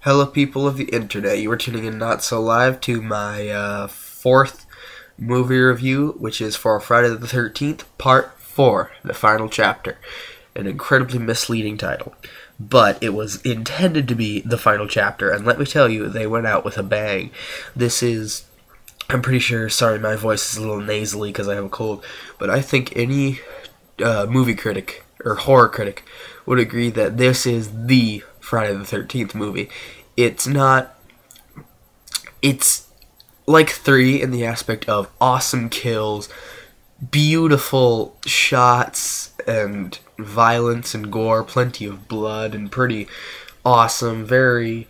Hello, people of the internet. You are tuning in not so live to my fourth movie review, which is for Friday the 13th, Part 4, the final chapter. An incredibly misleading title. But it was intended to be the final chapter, and let me tell you, they went out with a bang. This is, I'm pretty sure, sorry, my voice is a little nasally because I have a cold, but I think any movie critic, or horror critic, would agree that this is the Friday the 13th movie. It's like 3 in the aspect of awesome kills, beautiful shots, and violence and gore, plenty of blood, and pretty awesome, very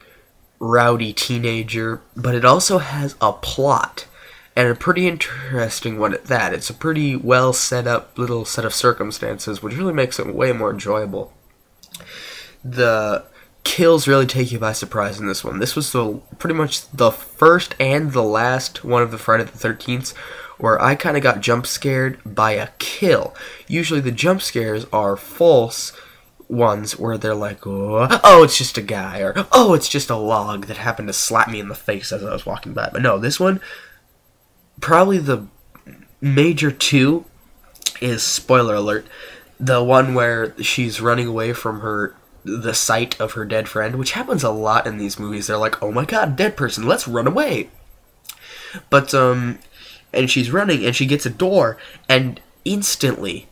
rowdy teenager, but it also has a plot, and a pretty interesting one at that. It's a pretty well set up little set of circumstances, which really makes it way more enjoyable. The kills really take you by surprise in this one. This was pretty much the first and the last one of the Friday the 13th where I kind of got jump scared by a kill. Usually the jump scares are false ones where they're like, oh, it's just a guy, or oh, it's just a log that happened to slap me in the face as I was walking by. But no, this one, probably the major two is, spoiler alert, the one where she's running away from the sight of her dead friend, which happens a lot in these movies. They're like, oh my god, dead person, let's run away. But, and she's running, and she gets a door, and instantly,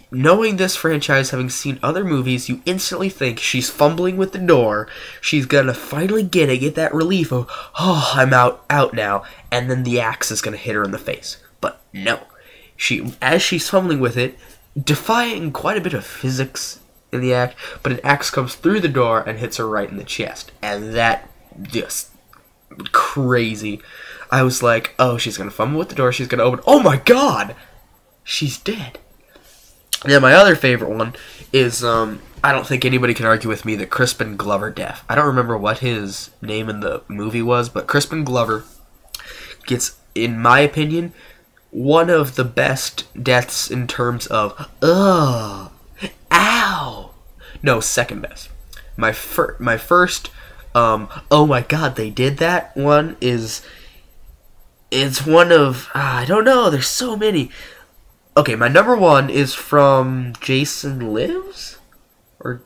knowing this franchise, having seen other movies, you instantly think she's fumbling with the door, she's gonna finally get that relief of, oh, I'm out now, and then the axe is gonna hit her in the face. But no. As she's fumbling with it, defying quite a bit of physics in the act, but an axe comes through the door and hits her right in the chest, and that just crazy. I was like, oh, she's gonna fumble with the door, she's gonna open, oh my god, she's dead. And then my other favorite one is, I don't think anybody can argue with me, the Crispin Glover death. I don't remember what his name in the movie was, but Crispin Glover gets, in my opinion, one of the best deaths in terms of, ugh, ow. No, second best. My first, oh my god, they did that one is, it's one of, I don't know, there's so many. Okay, my number one is from Jason Lives? Or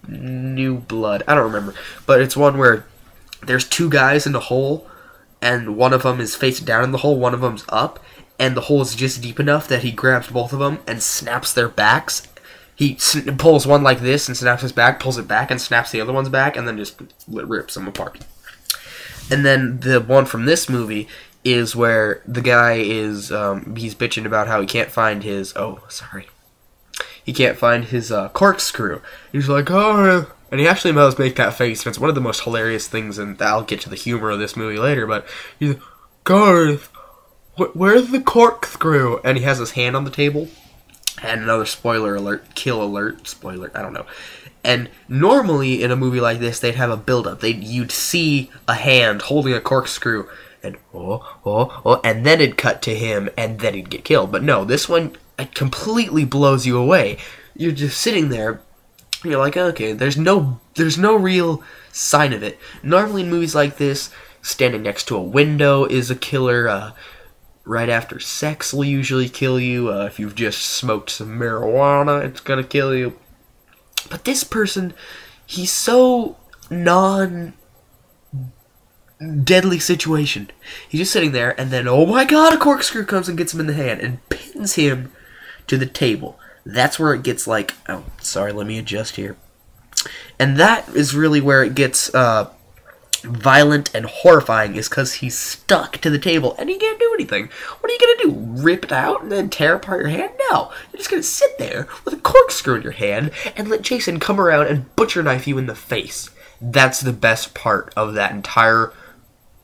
New Blood, I don't remember. But it's one where there's two guys in a hole, and one of them is face down in the hole, one of them's up, and the hole is just deep enough that he grabs both of them and snaps their backs. He pulls one like this and snaps his back, pulls it back and snaps the other one's back, and then just rips them apart. And then the one from this movie is where the guy is, he's bitching about how he can't find his, he can't find his corkscrew. He's like, oh, and he actually does make that face, and it's one of the most hilarious things, and I'll get to the humor of this movie later, but he's like, Garth, where's the corkscrew? And he has his hand on the table. And another spoiler alert, kill alert, spoiler, I don't know. And normally in a movie like this, they'd have a build-up. You'd see a hand holding a corkscrew, and and then it'd cut to him, and then he'd get killed. But no, this one, it completely blows you away. You're just sitting there, and you're like, okay, there's no real sign of it. Normally in movies like this, standing next to a window is a killer, right after sex will usually kill you. If you've just smoked some marijuana, it's gonna kill you. But this person, he's so non-deadly situation. He's just sitting there, and then, oh my god, a corkscrew comes and gets him in the hand and pins him to the table. That's where it gets like, oh, sorry, let me adjust here. And that is really where it gets, violent and horrifying, is because he's stuck to the table and he can't do anything. What are you gonna do? Rip it out and then tear apart your hand? No. You're just gonna sit there with a corkscrew in your hand and let Jason come around and butcher knife you in the face. That's the best part of that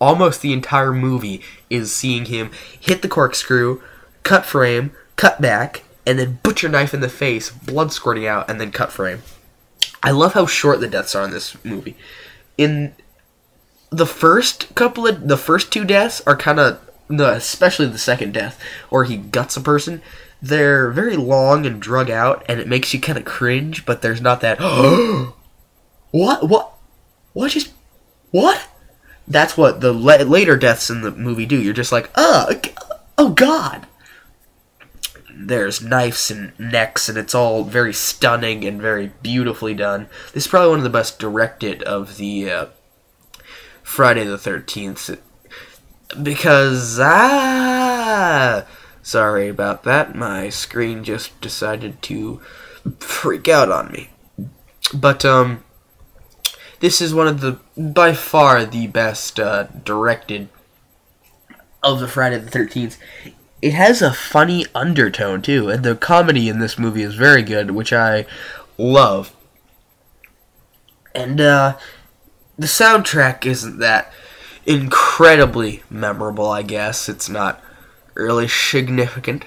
almost the entire movie, is seeing him hit the corkscrew, cut frame, cut back, and then butcher knife in the face, blood squirting out, and then cut frame. I love how short the deaths are in this movie. In the first two deaths are kind of, especially the second death, or he guts a person, they're very long and drug out, and it makes you kind of cringe, but there's not that, what just what? That's what the later deaths in the movie do. You're just like, oh God. There's knives and necks, and it's all very stunning and very beautifully done. This is probably one of the best directed of the Friday the 13th. Because, sorry about that. My screen just decided to freak out on me. But, this is one of the, by far, the best directed of the Friday the 13th. It has a funny undertone, too, and the comedy in this movie is very good, which I love. And, the soundtrack isn't that incredibly memorable, I guess. It's not really significant.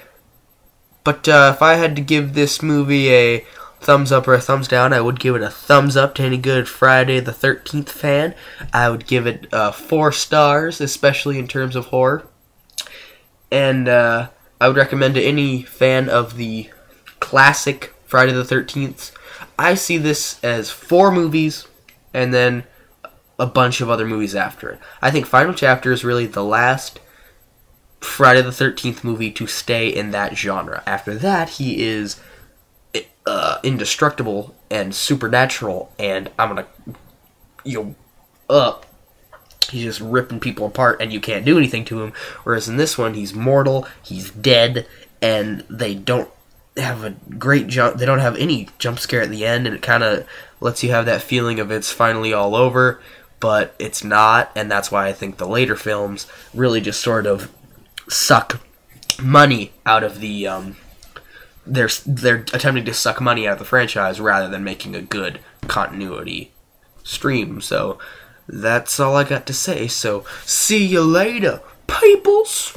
But, if I had to give this movie a thumbs up or a thumbs down, I would give it a thumbs up to any good Friday the 13th fan. I would give it 4 stars, especially in terms of horror. And I would recommend to any fan of the classic Friday the 13th. I see this as 4 movies and then a bunch of other movies after it. I think Final Chapter is really the last Friday the 13th movie to stay in that genre. After that, he is indestructible and supernatural, and I'm gonna, he's just ripping people apart, and you can't do anything to him. Whereas in this one, he's mortal, he's dead, and they don't have a great jump. They don't have any jump scare at the end, and it kind of lets you have that feeling of it's finally all over, but it's not. And that's why I think the later films really just sort of suck money out of the they're attempting to suck money out of the franchise rather than making a good continuity stream. So that's all I got to say. So see you later, peoples.